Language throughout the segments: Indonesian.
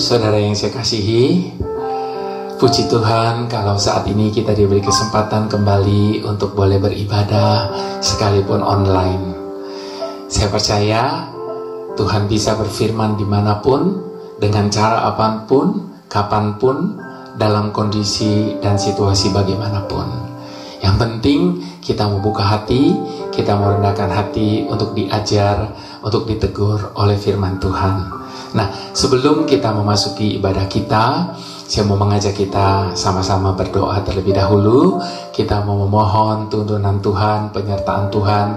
saudara yang saya kasihi, puji Tuhan kalau saat ini kita diberi kesempatan kembali untuk boleh beribadah sekalipun online. Saya percaya Tuhan bisa berfirman dimanapun, dengan cara apapun, kapanpun, dalam kondisi dan situasi bagaimanapun. Yang penting kita membuka hati, kita merendahkan hati untuk diajar, untuk ditegur oleh firman Tuhan. Nah, sebelum kita memasuki ibadah kita, saya mau mengajak kita sama-sama berdoa terlebih dahulu. Kita mau memohon tuntunan Tuhan, penyertaan Tuhan,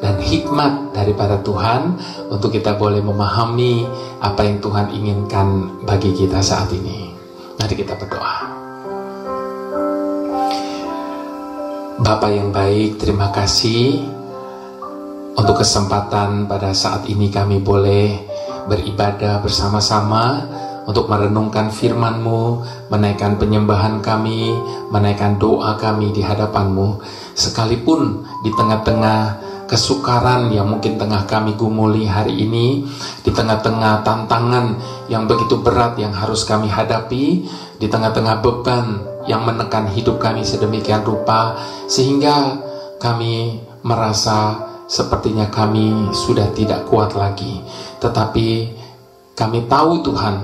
dan hikmat daripada Tuhan untuk kita boleh memahami apa yang Tuhan inginkan bagi kita saat ini. Mari kita berdoa. Bapa yang baik, terima kasih untuk kesempatan pada saat ini kami boleh beribadah bersama-sama untuk merenungkan firman-Mu, menaikkan penyembahan kami, menaikkan doa kami di hadapan-Mu. Sekalipun di tengah-tengah kesukaran yang mungkin tengah kami gumuli hari ini, di tengah-tengah tantangan yang begitu berat yang harus kami hadapi, di tengah-tengah beban yang menekan hidup kami sedemikian rupa, sehingga kami merasa sepertinya kami sudah tidak kuat lagi. Tetapi kami tahu Tuhan,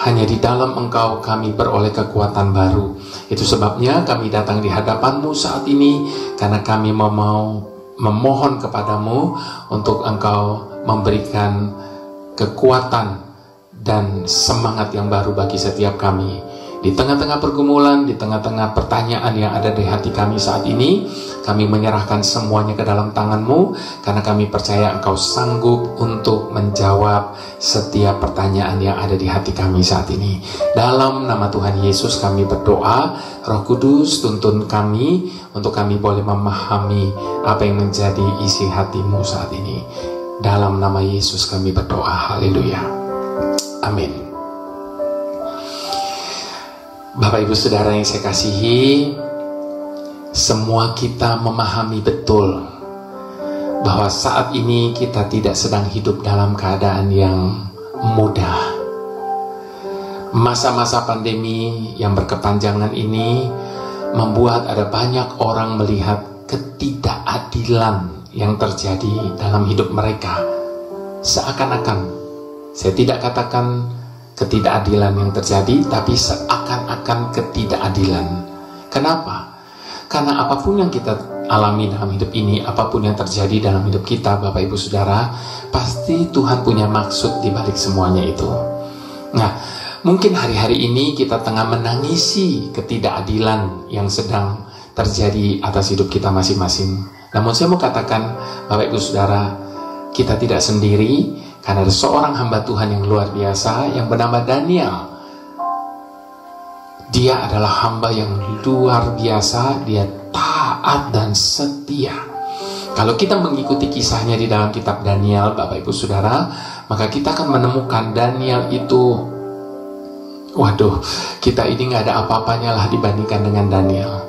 hanya di dalam Engkau kami beroleh kekuatan baru. Itu sebabnya kami datang di hadapan-Mu saat ini, karena kami mau memohon kepadamu untuk Engkau memberikan kekuatan dan semangat yang baru bagi setiap kami. Di tengah-tengah pergumulan, di tengah-tengah pertanyaan yang ada di hati kami saat ini, kami menyerahkan semuanya ke dalam tangan-Mu, karena kami percaya Engkau sanggup untuk menjawab setiap pertanyaan yang ada di hati kami saat ini. Dalam nama Tuhan Yesus kami berdoa. Roh Kudus, tuntun kami untuk kami boleh memahami apa yang menjadi isi hati-Mu saat ini. Dalam nama Yesus kami berdoa. Haleluya. Amin. Bapak Ibu Saudara yang saya kasihi, semua kita memahami betul bahwa saat ini kita tidak sedang hidup dalam keadaan yang mudah. Masa-masa pandemi yang berkepanjangan ini membuat ada banyak orang melihat ketidakadilan yang terjadi dalam hidup mereka. Seakan-akan, saya tidak katakan ketidakadilan yang terjadi, tapi seakan-akan ketidakadilan. Kenapa? Karena apapun yang kita alami dalam hidup ini, apapun yang terjadi dalam hidup kita, Bapak Ibu Saudara, pasti Tuhan punya maksud di balik semuanya itu. Nah, mungkin hari-hari ini kita tengah menangisi ketidakadilan yang sedang terjadi atas hidup kita masing-masing. Namun saya mau katakan, Bapak Ibu Saudara, kita tidak sendiri, karena ada seorang hamba Tuhan yang luar biasa yang bernama Daniel. Dia adalah hamba yang luar biasa, dia taat dan setia. Kalau kita mengikuti kisahnya di dalam kitab Daniel, Bapak Ibu Saudara, maka kita akan menemukan Daniel itu, waduh, kita ini gak ada apa-apanya lah dibandingkan dengan Daniel.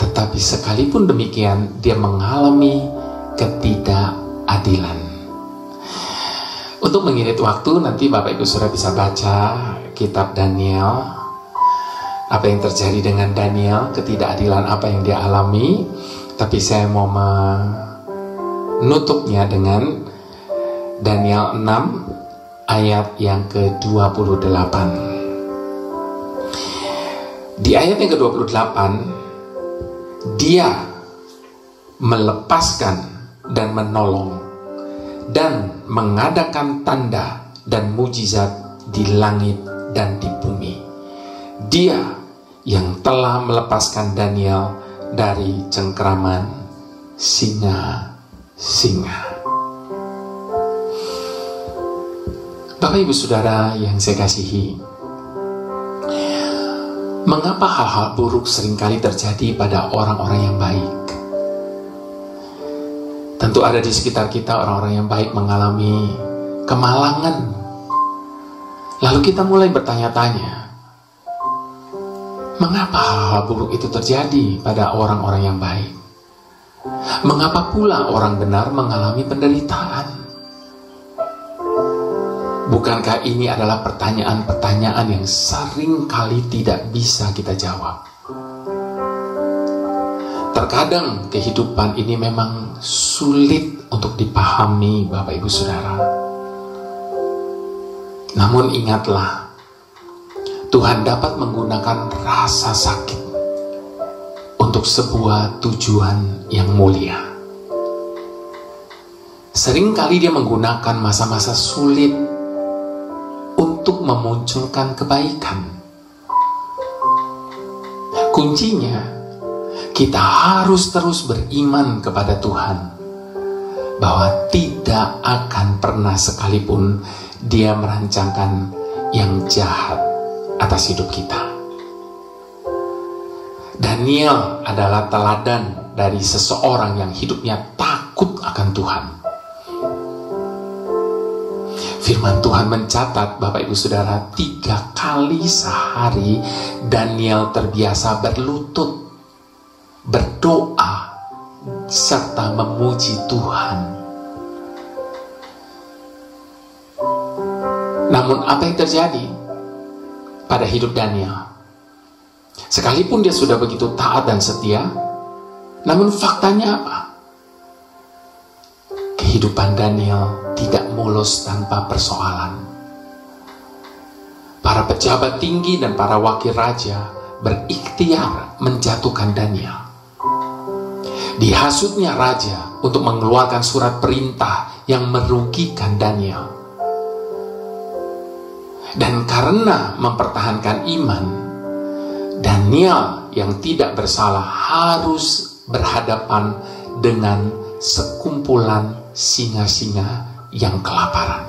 Tetapi sekalipun demikian, dia mengalami ketidakadilan. Untuk mengirit waktu, nanti Bapak Ibu Saudara bisa baca kitab Daniel, apa yang terjadi dengan Daniel, ketidakadilan apa yang dia alami. Tapi saya mau menutupnya dengan Daniel 6 ayat yang ke-28. Di ayat yang ke-28, dia melepaskan dan menolong dan mengadakan tanda dan mujizat di langit dan di bumi. Dia yang telah melepaskan Daniel dari cengkraman singa-singa. Bapak Ibu Saudara yang saya kasihi, mengapa hal-hal buruk seringkali terjadi pada orang-orang yang baik? Tentu ada di sekitar kita orang-orang yang baik mengalami kemalangan. Lalu kita mulai bertanya-tanya, mengapa hal-hal buruk itu terjadi pada orang-orang yang baik? Mengapa pula orang benar mengalami penderitaan? Bukankah ini adalah pertanyaan-pertanyaan yang sering kali tidak bisa kita jawab? Terkadang kehidupan ini memang sulit untuk dipahami, Bapak Ibu Saudara. Namun ingatlah, Tuhan dapat menggunakan rasa sakit untuk sebuah tujuan yang mulia. Seringkali dia menggunakan masa-masa sulit untuk memunculkan kebaikan. Kuncinya, kita harus terus beriman kepada Tuhan bahwa tidak akan pernah sekalipun Dia merancangkan yang jahat atas hidup kita. Daniel adalah teladan dari seseorang yang hidupnya takut akan Tuhan. Firman Tuhan mencatat, Bapak Ibu Saudara, 3 kali sehari Daniel terbiasa berlutut, berdoa, serta memuji Tuhan. Namun apa yang terjadi pada hidup Daniel? Sekalipun dia sudah begitu taat dan setia, namun faktanya apa? Kehidupan Daniel tidak mulus tanpa persoalan. Para pejabat tinggi dan para wakil raja berikhtiar menjatuhkan Daniel. Dihasutnya raja untuk mengeluarkan surat perintah yang merugikan Daniel. Dan karena mempertahankan iman, Daniel yang tidak bersalah harus berhadapan dengan sekumpulan singa-singa yang kelaparan.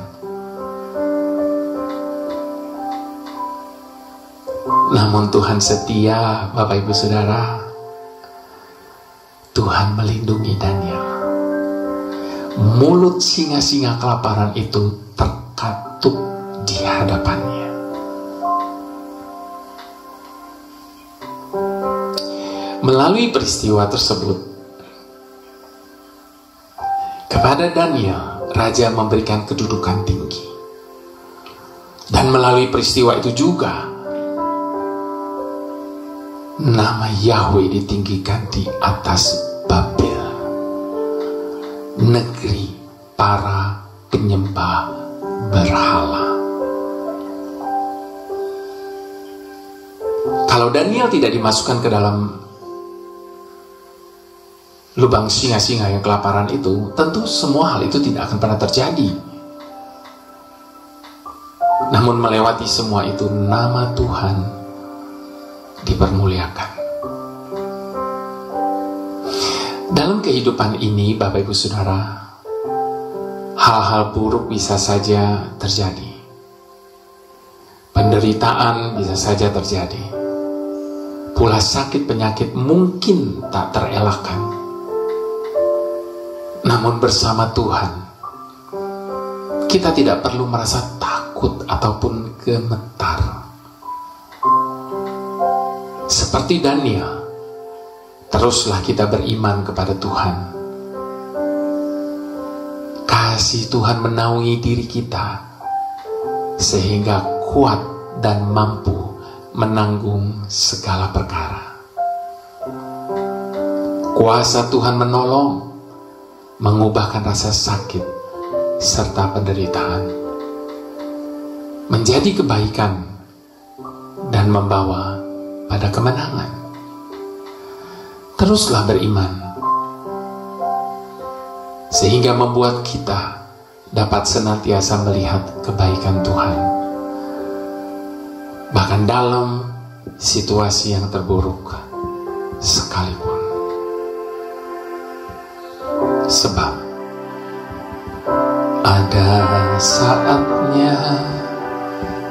Namun Tuhan setia, Bapak Ibu Saudara. Tuhan melindungi Daniel. Mulut singa-singa kelaparan itu terkatup di hadapannya. Melalui peristiwa tersebut, kepada Daniel, Raja memberikan kedudukan tinggi. Dan melalui peristiwa itu juga, nama Yahweh ditinggikan di atas Babel, negeri para penyembah berhala. Kalau Daniel tidak dimasukkan ke dalam lubang singa-singa yang kelaparan itu, tentu semua hal itu tidak akan pernah terjadi. Namun melewati semua itu, nama Tuhan dipermuliakan. Dalam kehidupan ini, Bapak Ibu Saudara, hal-hal buruk bisa saja terjadi. Penderitaan bisa saja terjadi. Pula sakit penyakit mungkin tak terelakkan. Namun bersama Tuhan, kita tidak perlu merasa takut ataupun gemetar. Seperti Daniel, teruslah kita beriman kepada Tuhan. Kasih Tuhan menaungi diri kita, sehingga kuat dan mampu menanggung segala perkara. Kuasa Tuhan menolong, mengubahkan rasa sakit serta penderitaan menjadi kebaikan dan membawa pada kemenangan. Teruslah beriman, sehingga membuat kita dapat senantiasa melihat kebaikan Tuhan, bahkan dalam situasi yang terburuk sekalipun. Sebab ada saatnya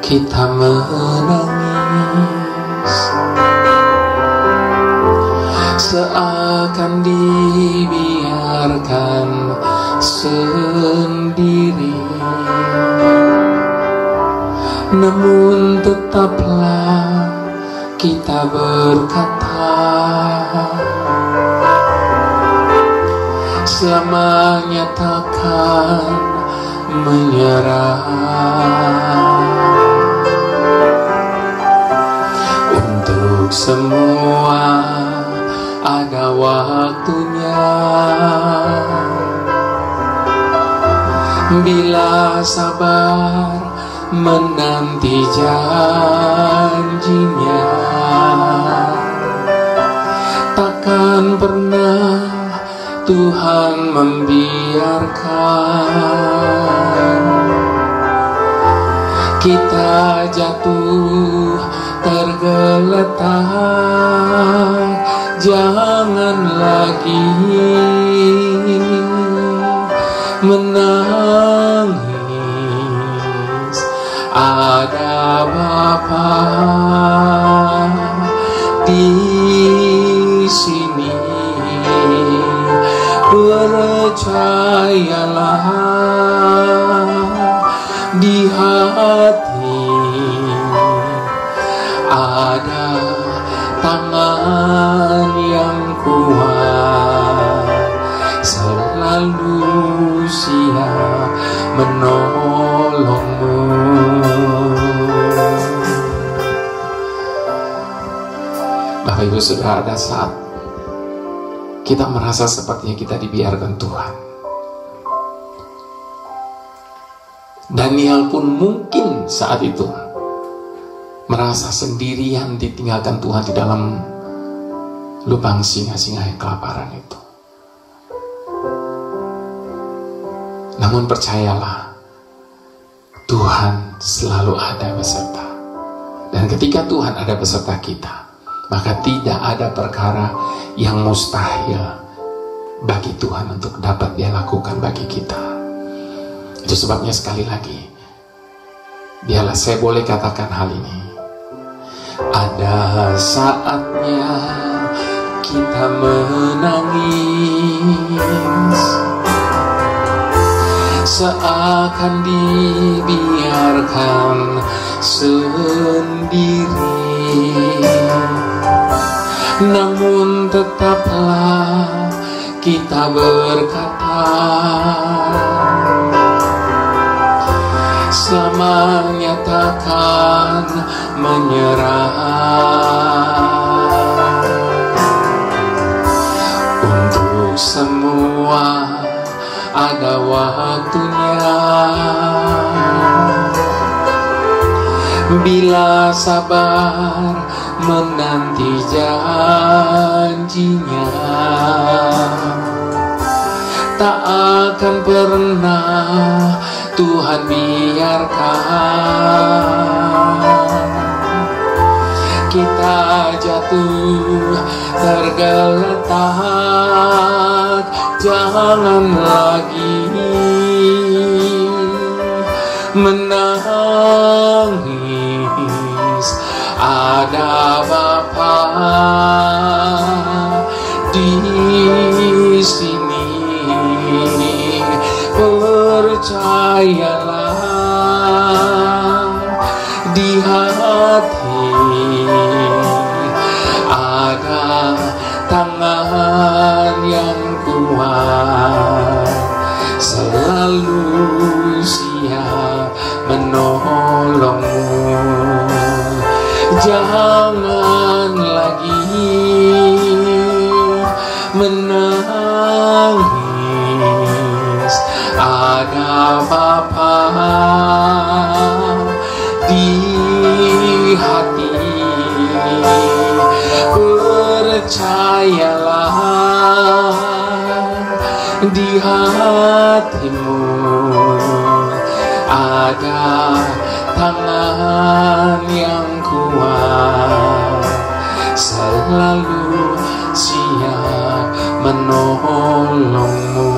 kita menangis, seakan dibiarkan sendiri. Namun tetaplah kita berkata, selamanya takkan menyerah. Untuk semua ada waktunya. Bila sabar menanti janjinya, takkan pernah Tuhan membiarkan kita jatuh tergeletak. Jangan lagi menangis, ada Bapa di sini. Percayalah, di hati ada tangan yang kuat, selalu siap menolongmu. Bapak Ibu Saudara, ada saat kita merasa sepertinya kita dibiarkan Tuhan. Daniel pun mungkin saat itu merasa sendirian ditinggalkan Tuhan di dalam lubang singa-singa yang kelaparan itu. Namun percayalah, Tuhan selalu ada beserta. Dan ketika Tuhan ada beserta kita, maka tidak ada perkara yang mustahil bagi Tuhan untuk dapat Dia lakukan bagi kita. Itu sebabnya sekali lagi, biarlah saya boleh katakan hal ini. Ada saatnya kita menangis, seakan dibiarkan sendiri. Namun tetaplah kita berkata, selamanya takkan menyerah. Untuk semua ada waktunya. Bila sabar menanti janjinya, tak akan pernah Tuhan biarkan kita jatuh tergeletak. Jangan lagi menangis, ada Bapa di sini. Percayalah, di hati ada tangan yang kuat, selalu siap menolongmu. Jangan lagi menangis, ada Bapa di hati. Percayalah, di hatimu ada tangan yang kuat, selalu siap menolongmu.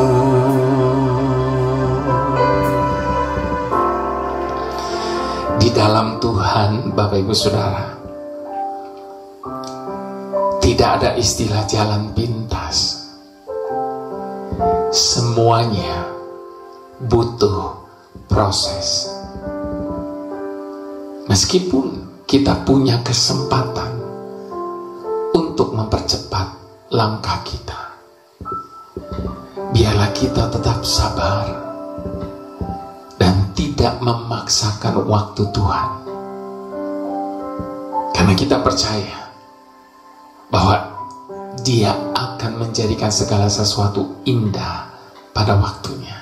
Di dalam Tuhan, Bapak Ibu Saudara, tidak ada istilah jalan pintas. Semuanya butuh proses. Meskipun kita punya kesempatan untuk mempercepat langkah kita, biarlah kita tetap sabar. tidak memaksakan waktu Tuhan. Karena kita percaya bahwa Dia akan menjadikan segala sesuatu indah pada waktunya.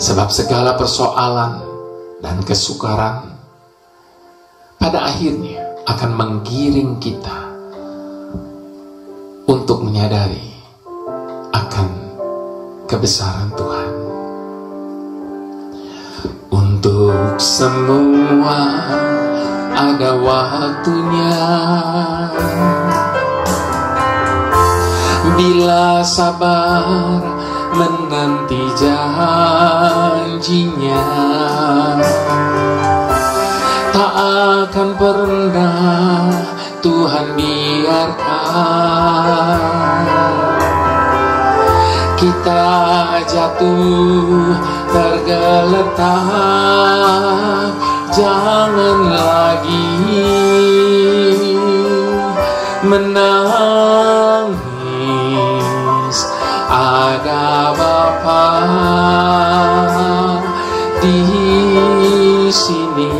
Sebab segala persoalan dan kesukaran pada akhirnya akan menggiring kita untuk menyadari akan kebesaran Tuhan. Untuk semua ada waktunya. Bila sabar menanti janjinya, tak akan pernah Tuhan biarkan kita jatuh tergeletak. Jangan lagi menangis, ada Bapa di sini.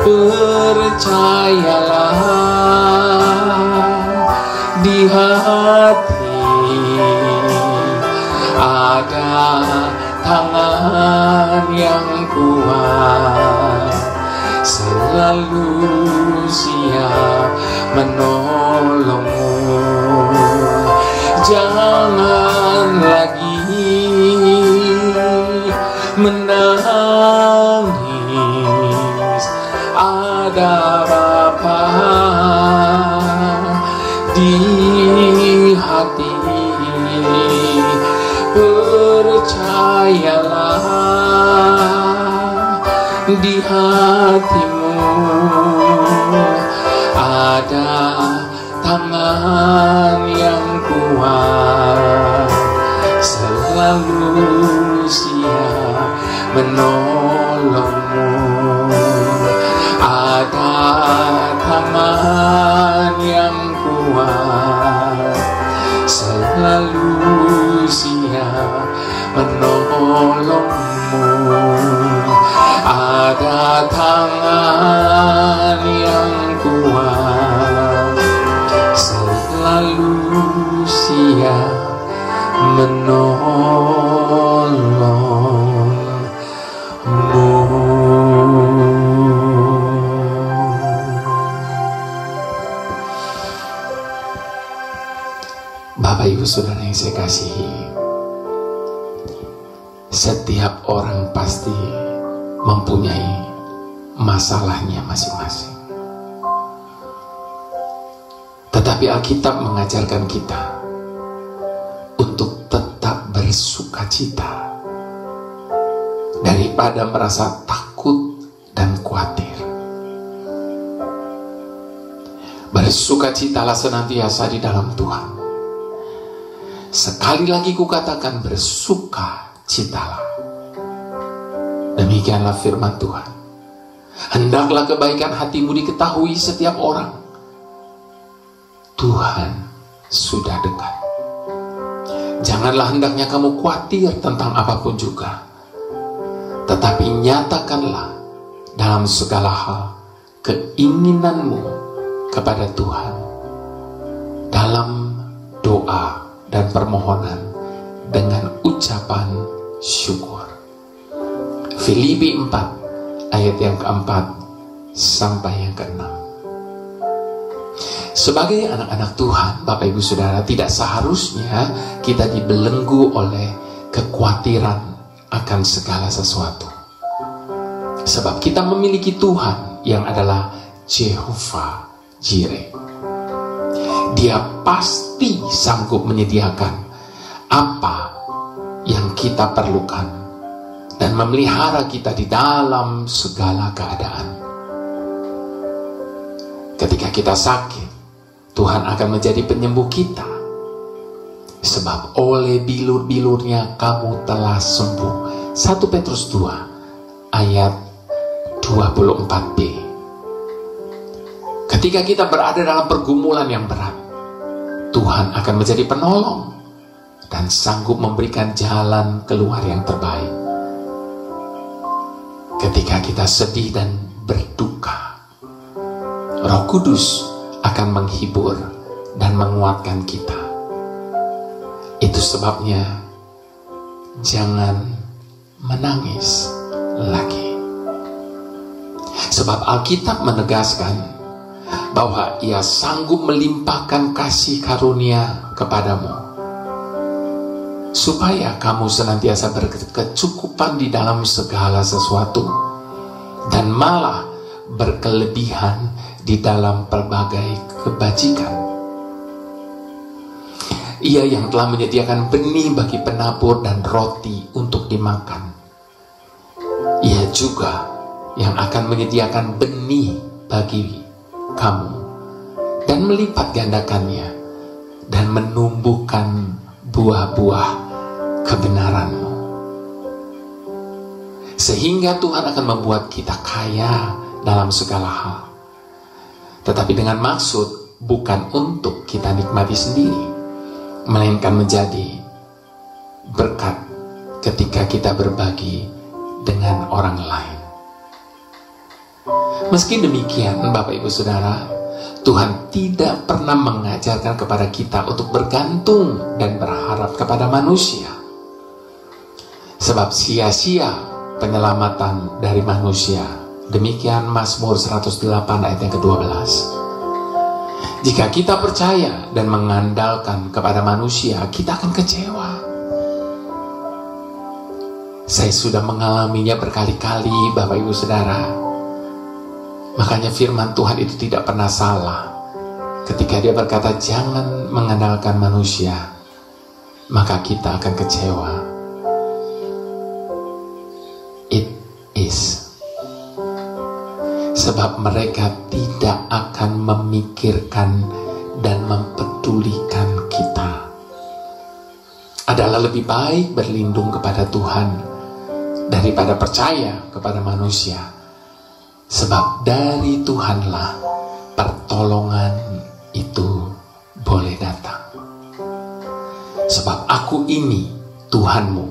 Percayalah, di hati ada tangan yang kuat, selalu siap menolongmu. Jangan lagi menangis, ada Bapa di hati. Percayalah, di hatimu ada tangan yang kuat, selalu siap menolongmu. Ada tangan yang kuat, selalu siap menolongmu. Ada tangan yang kuat, selalu siap menolongmu. Bapak Ibu Saudara yang saya kasihi, setiap orang pasti mempunyai masalahnya masing-masing. Tetapi Alkitab mengajarkan kita untuk tetap bersukacita daripada merasa takut dan khawatir. Bersukacitalah senantiasa di dalam Tuhan. Sekali lagi kukatakan, bersukacitalah. Demikianlah firman Tuhan. Hendaklah kebaikan hatimu diketahui setiap orang. Tuhan sudah dekat. Janganlah hendaknya kamu khawatir tentang apapun juga, tetapi nyatakanlah dalam segala hal keinginanmu kepada Tuhan dalam doa dan permohonan dengan ucapan syukur. Filipi 4 ayat yang keempat sampai yang keenam. Sebagai anak-anak Tuhan, Bapak Ibu Saudara, tidak seharusnya kita dibelenggu oleh kekhawatiran akan segala sesuatu. Sebab kita memiliki Tuhan yang adalah Jehovah Jireh. Dia pasti sanggup menyediakan apa yang kita perlukan dan memelihara kita di dalam segala keadaan. Ketika kita sakit, Tuhan akan menjadi penyembuh kita. Sebab oleh bilur-bilurnya kamu telah sembuh. 1 Petrus 2 ayat 24b. Ketika kita berada dalam pergumulan yang berat, Tuhan akan menjadi penolong dan sanggup memberikan jalan keluar yang terbaik. ketika kita sedih dan berduka, Roh Kudus akan menghibur dan menguatkan kita. Itu sebabnya jangan menangis lagi. Sebab Alkitab menegaskan bahwa Ia sanggup melimpahkan kasih karunia kepadamu, supaya kamu senantiasa berkecukupan di dalam segala sesuatu, dan malah berkelebihan di dalam berbagai kebajikan. Ia yang telah menyediakan benih bagi penabur dan roti untuk dimakan. Ia juga yang akan menyediakan benih bagi kamu dan melipat gandakannya dan menumbuhkan buah-buah kebenaranmu. Sehingga Tuhan akan membuat kita kaya dalam segala hal. Tetapi dengan maksud bukan untuk kita nikmati sendiri, melainkan menjadi berkat ketika kita berbagi dengan orang lain. Meski demikian, Bapak Ibu Saudara, Tuhan tidak pernah mengajarkan kepada kita untuk bergantung dan berharap kepada manusia. Sebab sia-sia penyelamatan dari manusia. Demikian Mazmur 108 ayat yang ke-12. Jika kita percaya dan mengandalkan kepada manusia, kita akan kecewa. Saya sudah mengalaminya berkali-kali, Bapak Ibu Saudara. Makanya firman Tuhan itu tidak pernah salah. Ketika Dia berkata jangan mengandalkan manusia, maka kita akan kecewa. It is. Sebab mereka tidak akan memikirkan dan mempedulikan kita. Adalah lebih baik berlindung kepada Tuhan daripada percaya kepada manusia. Sebab dari Tuhanlah pertolongan itu boleh datang. Sebab Aku ini Tuhanmu,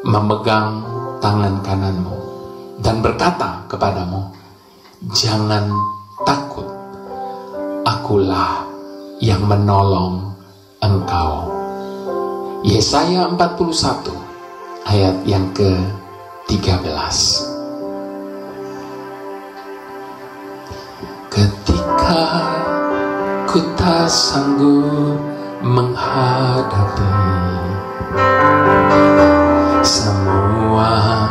memegang tangan kananmu dan berkata kepadamu, jangan takut, Akulah yang menolong engkau. Yesaya 41 ayat yang ke-13. Ketika ku tak sanggup menghadapi semua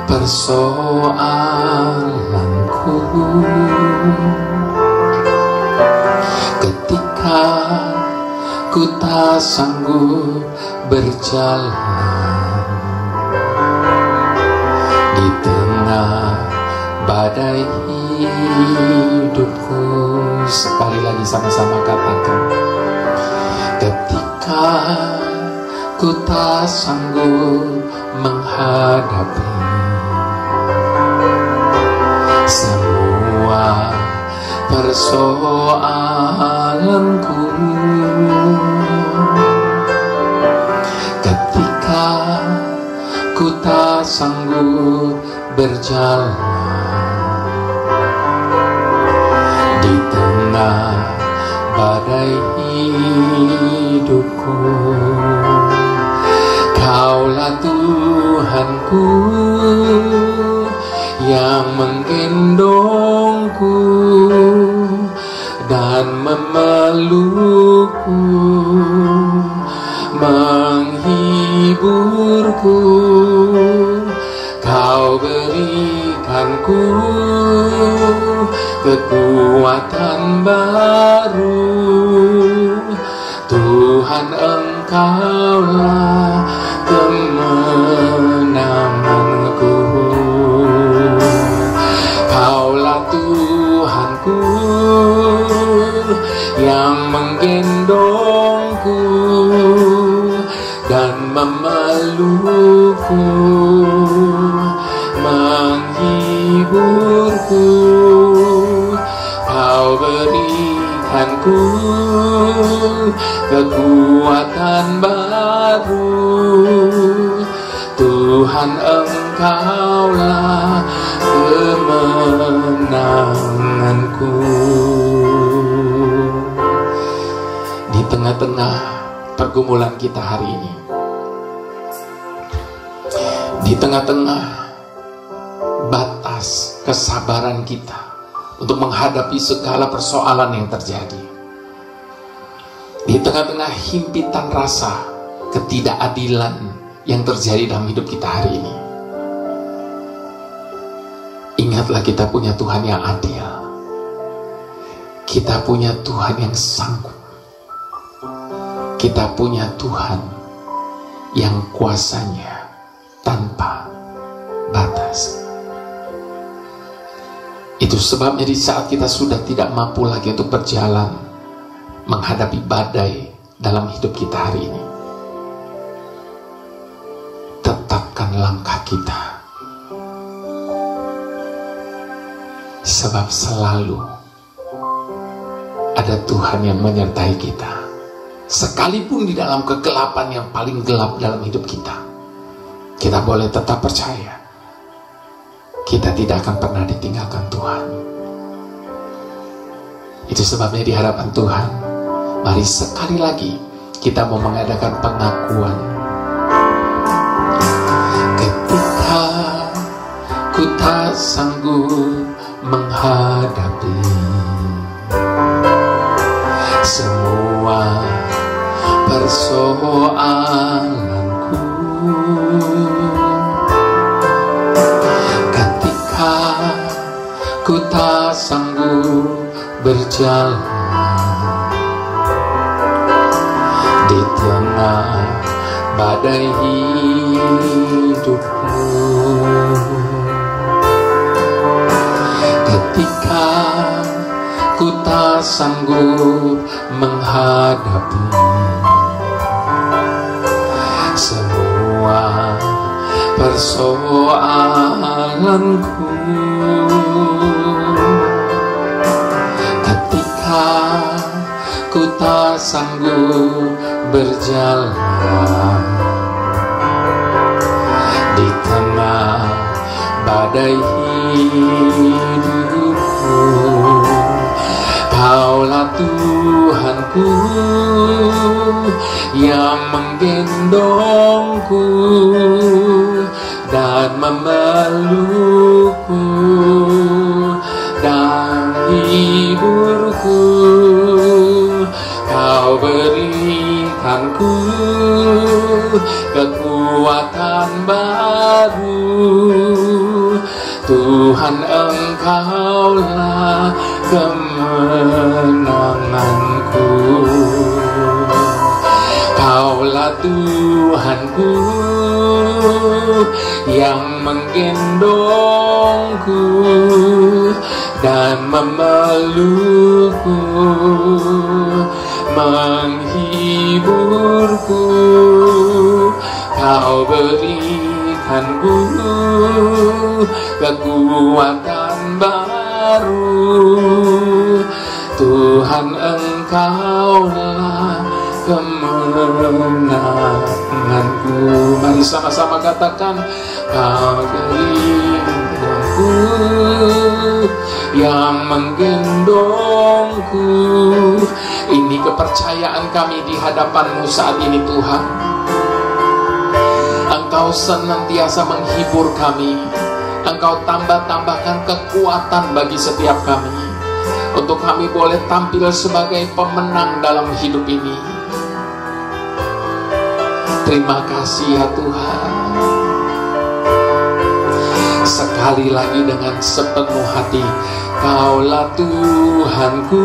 persoalanku, ketika ku tak sanggup berjalan di tengah badai hidupku. Sekali lagi sama-sama katakan, ketika ku tak sanggup menghadapi semua persoalanku, ketika ku tak sanggup berjalan di tengah badai hidupku, Kaulah Tuhanku yang menggendongku dan memelukku, menghiburku. Kau berikanku kekuatan baru. Tuhan, Engkaulah kemenanganku. Kaulah Tuhanku yang menggendongku dan memelukku, menghiburku. Kau berikanku kekuatan baru. Tuhan, Engkau Engkaulah kemenanganku. Di tengah-tengah pergumulan kita hari ini, di tengah-tengah batas kesabaran kita untuk menghadapi segala persoalan yang terjadi, di tengah-tengah himpitan rasa ketidakadilan yang terjadi dalam hidup kita hari ini, ingatlah kita punya Tuhan yang adil. Kita punya Tuhan yang sanggup. Kita punya Tuhan yang kuasanya tanpa batas. Itu sebabnya di saat kita sudah tidak mampu lagi untuk berjalan menghadapi badai dalam hidup kita hari ini, tetapkan langkah kita, sebab selalu ada Tuhan yang menyertai kita. Sekalipun di dalam kegelapan yang paling gelap dalam hidup kita, kita boleh tetap percaya kita tidak akan pernah ditinggalkan Tuhan. Itu sebabnya di hadapan Tuhan, mari sekali lagi kita mau mengadakan pengakuan. Ketika ku tak sanggup menghadapi semua persoalanku, ketika ku tak sanggup berjalan di tengah badai hidupku, ketika ku tak sanggup menghadapi semua persoalanku, ketika ku tak sanggup berjalan di tengah badai hidupku, Kaulah Tuhanku yang menggendongku dan memelukku dan hiburku. Kau berikanku kekuatan baru. Tuhan, Engkaulah kemenanganku. Kaulah Tuhanku yang menggendongku dan memelukku, menghiburku. Kau berikanku kekuatan baru. Tuhan, Engkaulah kemenanganku. Mari sama-sama katakan, Kau berikanku yang menggendongku. Ini kepercayaan kami di hadapan-Mu saat ini, Tuhan. Engkau senantiasa menghibur kami. Engkau tambahkan kekuatan bagi setiap kami, untuk kami boleh tampil sebagai pemenang dalam hidup ini. Terima kasih ya Tuhan. Sekali lagi dengan sepenuh hati, Kaulah Tuhanku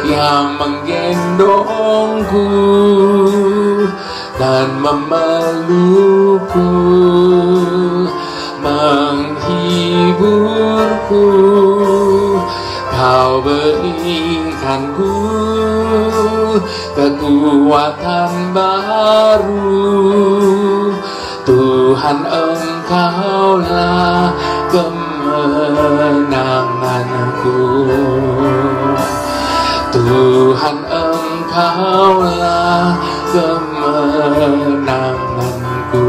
yang menggendongku dan memelukku, menghiburku. Kau berikanku kekuatan baru. Tuhan, Engkaulah kemenanganku. Tuhan, Engkaulah kemenanganku.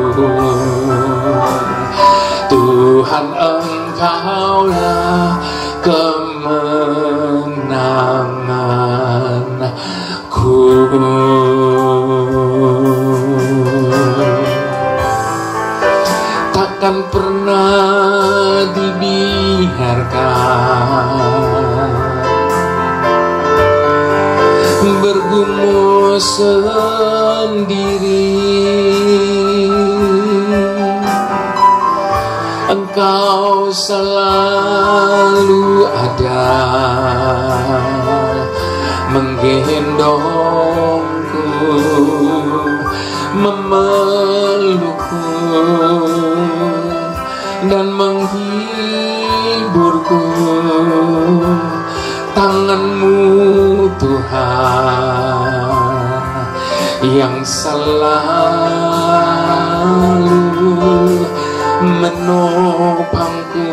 sendiri. Engkau selalu ada menggendongku, memelukku dan menghiburku. Tangan-Mu Tuhan yang selalu menopangku,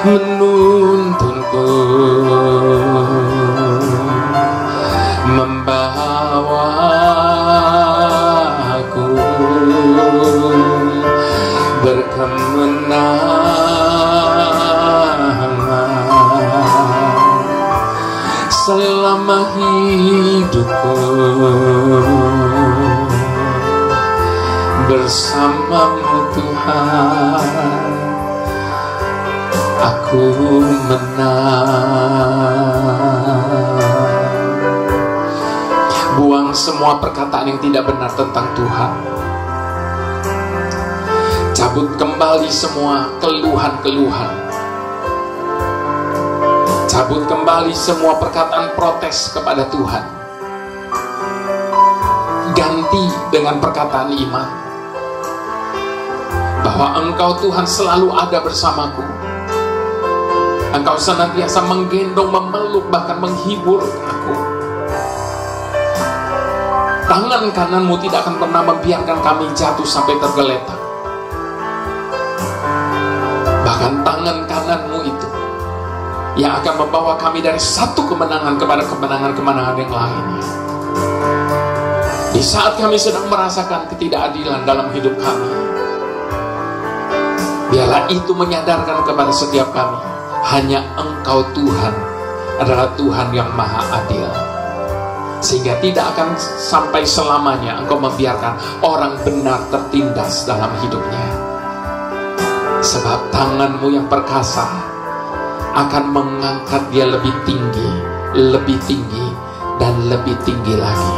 menuntunku, membawaku berkemenangan selama hidupku. Bersama-Mu Tuhan, aku menang. Buang semua perkataan yang tidak benar tentang Tuhan. Cabut kembali semua keluhan-keluhan. Cabut kembali semua perkataan protes kepada Tuhan. Ganti dengan perkataan iman, bahwa Engkau Tuhan selalu ada bersamaku. Engkau senantiasa menggendong, memeluk, bahkan menghibur aku. Tangan kanan-Mu tidak akan pernah membiarkan kami jatuh sampai tergeletak. Bahkan tangan kanan-Mu itu yang akan membawa kami dari satu kemenangan kepada kemenangan-kemenangan yang lainnya. Di saat kami sedang merasakan ketidakadilan dalam hidup kami, biarlah itu menyadarkan kepada setiap kami, hanya Engkau Tuhan adalah Tuhan yang maha adil. Sehingga tidak akan sampai selamanya Engkau membiarkan orang benar tertindas dalam hidupnya. Sebab tangan-Mu yang perkasa akan mengangkat dia lebih tinggi, dan lebih tinggi lagi.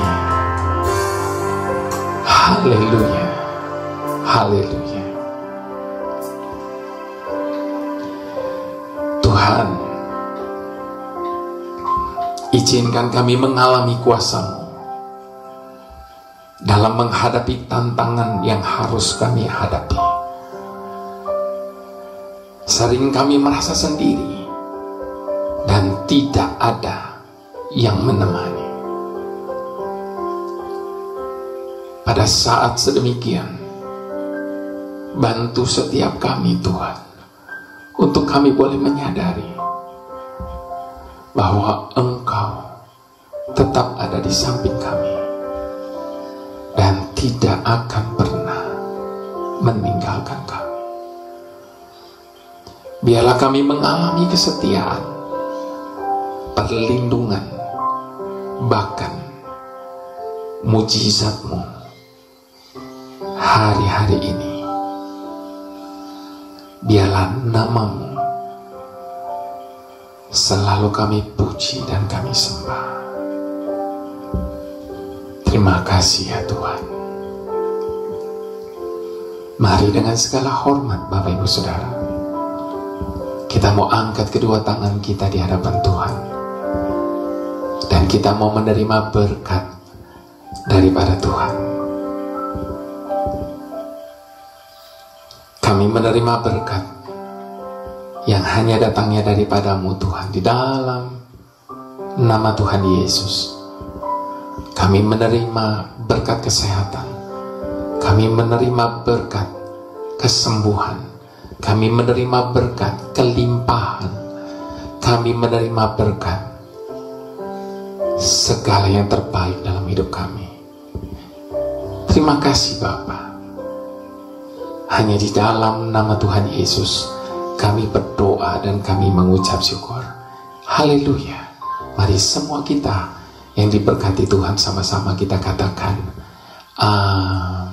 Haleluya, haleluya. Tuhan, izinkan kami mengalami kuasa-Mu dalam menghadapi tantangan yang harus kami hadapi. Sering kami merasa sendiri dan tidak ada yang menemani. Pada saat sedemikian, bantu setiap kami Tuhan, untuk kami boleh menyadari bahwa Engkau tetap ada di samping kami dan tidak akan pernah meninggalkan kami. Biarlah kami mengalami kesetiaan, perlindungan, bahkan mujizat-Mu hari-hari ini. Biarlah nama-Mu selalu kami puji dan kami sembah. Terima kasih ya Tuhan. Mari dengan segala hormat Bapak Ibu Saudara, kita mau angkat kedua tangan kita di hadapan Tuhan, dan kita mau menerima berkat daripada Tuhan. Kami menerima berkat yang hanya datangnya daripada-Mu Tuhan, di dalam nama Tuhan Yesus. Kami menerima berkat kesehatan, kami menerima berkat kesembuhan, kami menerima berkat kelimpahan, kami menerima berkat segala yang terbaik dalam hidup kami. Terima kasih Bapa. Hanya di dalam nama Tuhan Yesus kami berdoa dan kami mengucap syukur. Haleluya. Mari semua kita yang diberkati Tuhan sama-sama kita katakan amin.